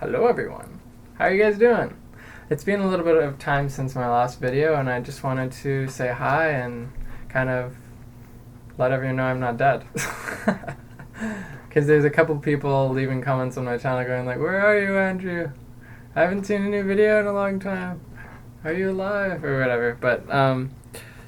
Hello everyone. How are you guys doing? It's been a little bit of time since my last video and I just wanted to say hi and kind of let everyone know I'm not dead. Because there's a couple people leaving comments on my channel going like, "Where are you, Andrew? I haven't seen a new video in a long time. Are you alive?" or whatever. But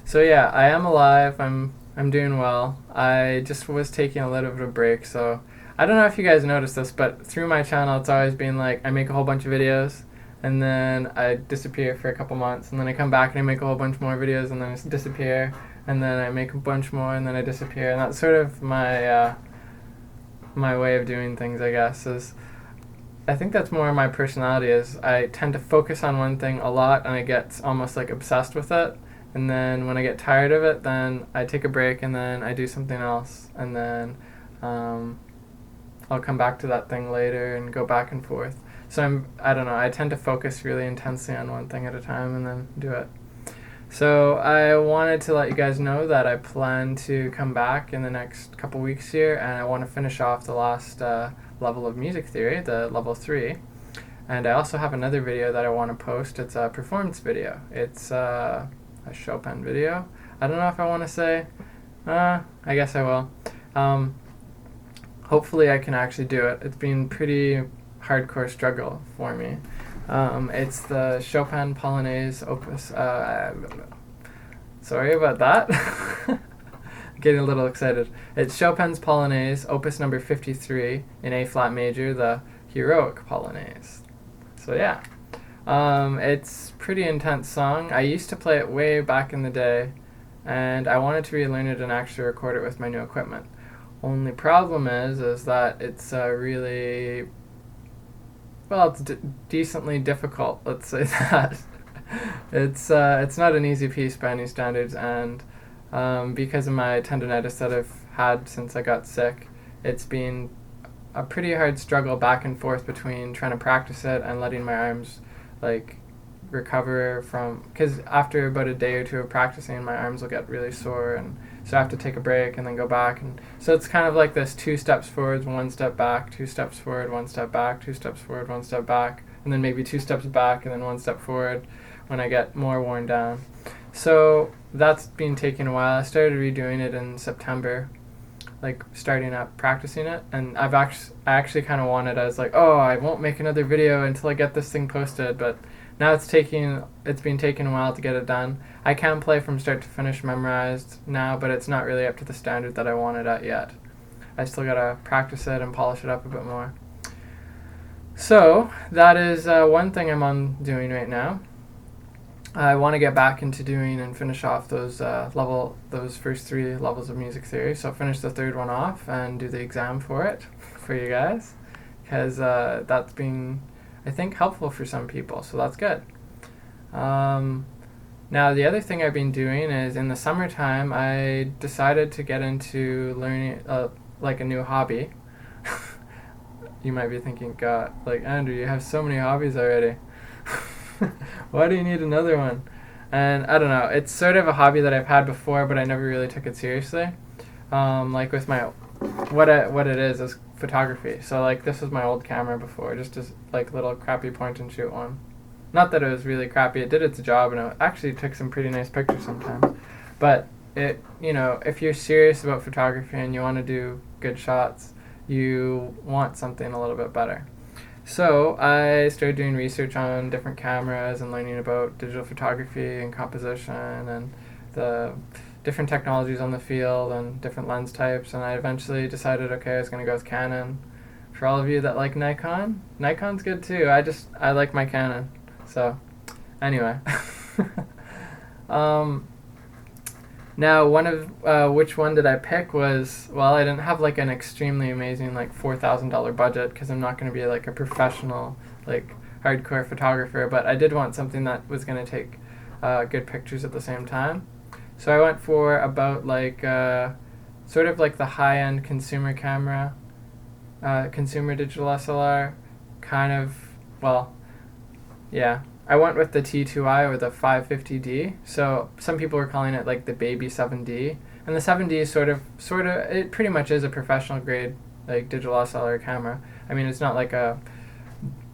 so yeah, I am alive. I'm doing well. I just was taking a little bit of a break, so I don't know if you guys noticed this, but through my channel it's always been like I make a whole bunch of videos and then I disappear for a couple months and then I come back and I make a whole bunch more videos and then I disappear and then I make a bunch more and then I disappear, and that's sort of my my way of doing things, I guess. Is I think that's more my personality. Is I tend to focus on one thing a lot and I get almost like obsessed with it, and then when I get tired of it then I take a break and then I do something else, and then I'll come back to that thing later and go back and forth. So I don't know, I tend to focus really intensely on one thing at a time and then do it. So I wanted to let you guys know that I plan to come back in the next couple weeks here, and I want to finish off the last level of music theory, the level 3. And I also have another video that I want to post. It's a performance video. It's a Chopin video. I don't know if I want to say, I guess I will. Hopefully I can actually do it. It's been pretty hardcore struggle for me. It's the Chopin Polonaise Opus. Sorry about that. Getting a little excited. It's Chopin's Polonaise, Opus number 53 in A flat major, the Heroic Polonaise. So yeah, it's pretty intense song. I used to play it way back in the day, and I wanted to relearn it and actually record it with my new equipment. Only problem is that it's really, well, it's decently difficult, let's say that. It's not an easy piece by any standards, and because of my tendonitis that I've had since I got sick, it's been a pretty hard struggle back and forth between trying to practice it and letting my arms like recover from, because after about a day or two of practicing my arms will get really sore, and so I have to take a break and then go back, and so it's kind of like this 2 steps forward, 1 step back, 2 steps forward, 1 step back, 2 steps forward, 1 step back, and then maybe 2 steps back and then 1 step forward when I get more worn down. So that's been taking a while. I started redoing it in September, like starting up practicing it, and I actually kind of wanted, I was like, oh, I won't make another video until I get this thing posted, but now it's been taking a while to get it done. I can play from start to finish memorized now, but it's not really up to the standard that I want it at yet. I still gotta practice it and polish it up a bit more. So that is one thing I'm on doing right now. I want to get back into doing and finish off those first 3 levels of music theory. So finish the 3rd one off and do the exam for it for you guys, because that's been, I think, helpful for some people, so that's good. Now the other thing I've been doing is in the summertime I decided to get into learning like a new hobby. You might be thinking, God, like, Andrew, you have so many hobbies already. Why do you need another one? And I don't know, it's sort of a hobby that I've had before, but I never really took it seriously. Like with my, what it is photography. So like this was my old camera before, just a like little crappy point and shoot one. Not that it was really crappy, it did its job and it actually took some pretty nice pictures sometimes. But it, you know, if you're serious about photography and you want to do good shots, you want something a little bit better. So I started doing research on different cameras and learning about digital photography and composition and the different technologies on the field and different lens types, and I eventually decided, okay, I was going to go with Canon. For all of you that like Nikon, Nikon's good too. I like my Canon. So anyway. Now which one did I pick was, well, I didn't have like an extremely amazing like $4,000 budget, because I'm not going to be like a professional like hardcore photographer, but I did want something that was going to take good pictures at the same time. So I went for about like sort of like the high-end consumer camera, consumer digital SLR, kind of, well, yeah. I went with the T2i or the 550D. So some people were calling it like the baby 7D, and the 7D is sort of it pretty much is a professional grade like digital SLR camera. I mean, it's not like a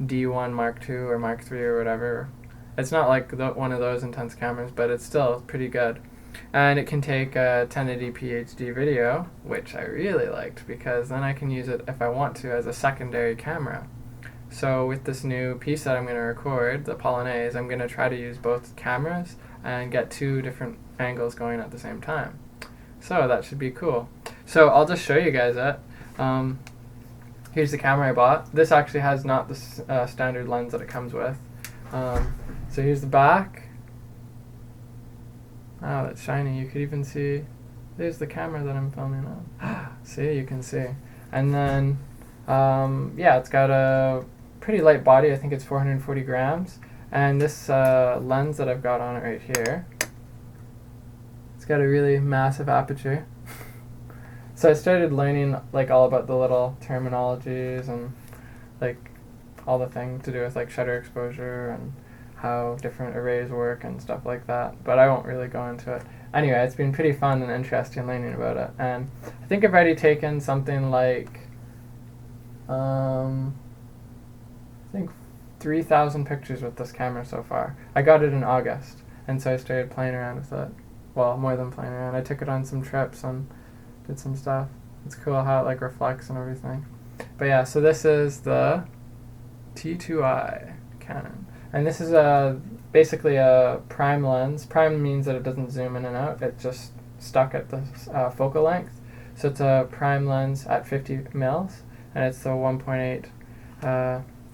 D1 Mark II or Mark III or whatever. It's not like one of those intense cameras, but it's still pretty good. And it can take a 1080p HD video, which I really liked because then I can use it if I want to as a secondary camera. So with this new piece that I'm going to record, the Polonaise, I'm going to try to use both cameras and get two different angles going at the same time. So that should be cool. So I'll just show you guys it. Here's the camera I bought. This actually has not the standard lens that it comes with. So here's the back. Oh, that's shiny. You could even see, there's the camera that I'm filming on. See, you can see. And then, yeah, it's got a pretty light body. I think it's 440 grams. And this lens that I've got on it right here, it's got a really massive aperture. So I started learning like all about the little terminologies and like all the things to do with like shutter exposure and how different arrays work and stuff like that. But I won't really go into it. Anyway, it's been pretty fun and interesting learning about it. And I think I've already taken something like, I think 3,000 pictures with this camera so far. I got it in August, and so I started playing around with it. Well, more than playing around. I took it on some trips and did some stuff. It's cool how it like reflects and everything. But yeah, so this is the T2i Canon. And this is basically a prime lens. Prime means that it doesn't zoom in and out. It's just stuck at the focal length. So it's a prime lens at 50 mils, and it's the 1.8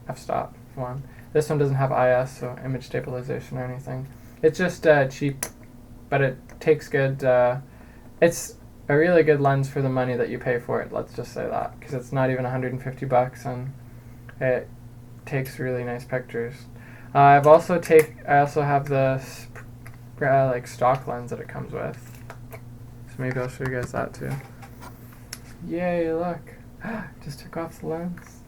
f-stop one. This one doesn't have IS, so image stabilization or anything. It's just cheap, but it takes good. It's a really good lens for the money that you pay for it. Let's just say that, because it's not even 150 bucks, and it takes really nice pictures. I also have the like stock lens that it comes with. So maybe I'll show you guys that too. Yay, look. Just took off the lens.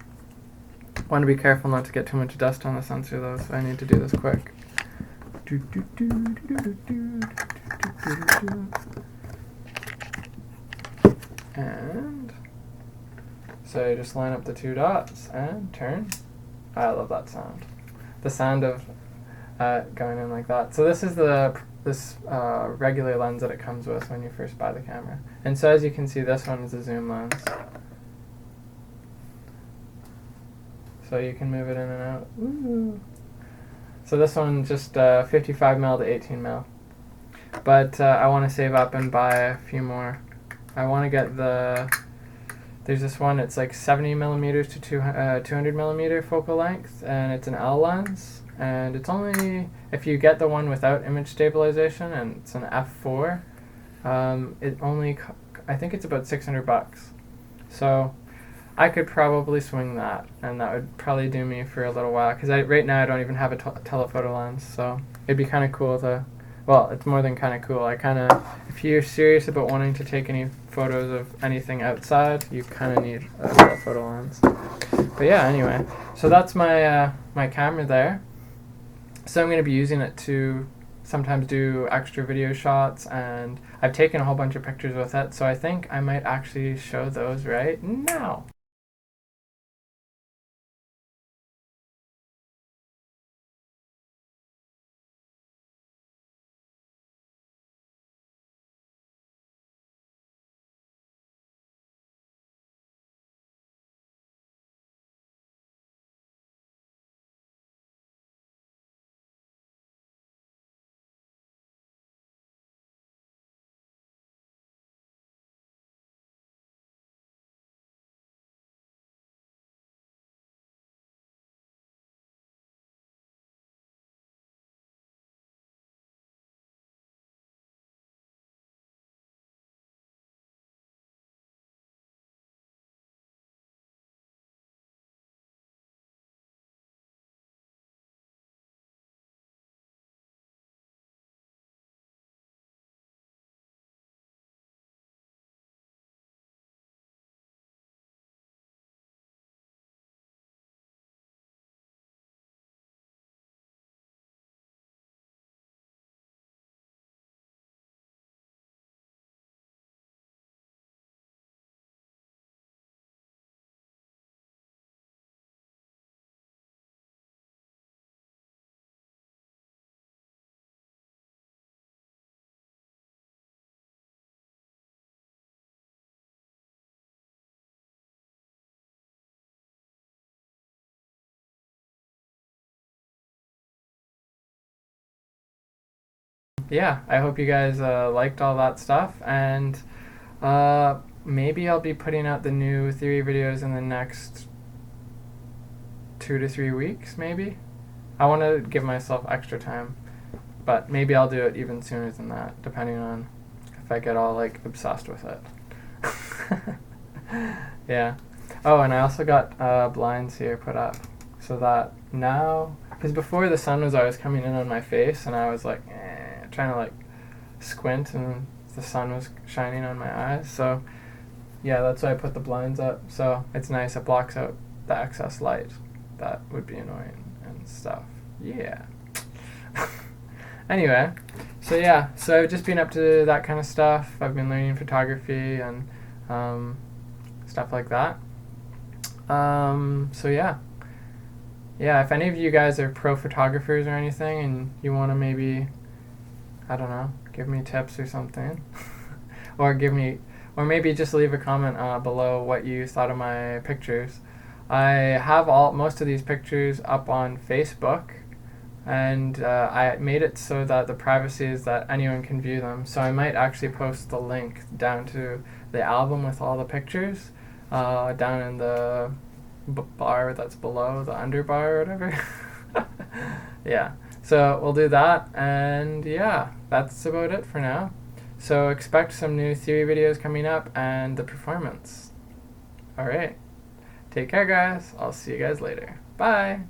Want to be careful not to get too much dust on the sensor though, so I need to do this quick. And so you just line up the two dots and turn. I love that sound. The sound of going in like that. So this is this regular lens that it comes with when you first buy the camera. And so as you can see, this one is a zoom lens. So you can move it in and out. Ooh. So this one just 55 mil to 18 mil. But I want to save up and buy a few more. I want to get there's this one, it's like 70 millimeters to 200 millimeter focal length, and it's an L lens. And it's only, if you get the one without image stabilization, and it's an f4, I think it's about 600 bucks. So I could probably swing that, and that would probably do me for a little while, because right now I don't even have a telephoto lens, so it'd be kind of cool to, well, it's more than kind of cool. If you're serious about wanting to take any photos of anything outside, you kind of need a telephoto lens. But yeah, anyway, so that's my my camera there. So I'm going to be using it to sometimes do extra video shots, and I've taken a whole bunch of pictures with it, so I think I might actually show those right now. yeah, I hope you guys liked all that stuff, and maybe I'll be putting out the new theory videos in the next 2 to 3 weeks, maybe. I want to give myself extra time, but maybe I'll do it even sooner than that, depending on if I get all like obsessed with it. Yeah. Oh, and I also got blinds here put up so that now, because before the sun was always coming in on my face, and I was like trying to like squint, and the sun was shining on my eyes. So yeah, that's why I put the blinds up. So it's nice. It blocks out the excess light that would be annoying and stuff. Yeah. Anyway, so yeah, so I've just been up to that kind of stuff. I've been learning photography and stuff like that. So yeah, if any of you guys are pro photographers or anything, and you want to maybe, I don't know, give me tips or something, or maybe just leave a comment below what you thought of my pictures. I have most of these pictures up on Facebook, and I made it so that the privacy is that anyone can view them. So I might actually post the link down to the album with all the pictures down in the bar that's below the underbar or whatever. Yeah, so we'll do that, and yeah, that's about it for now. So expect some new theory videos coming up and the performance. Alright, take care guys, I'll see you guys later. Bye!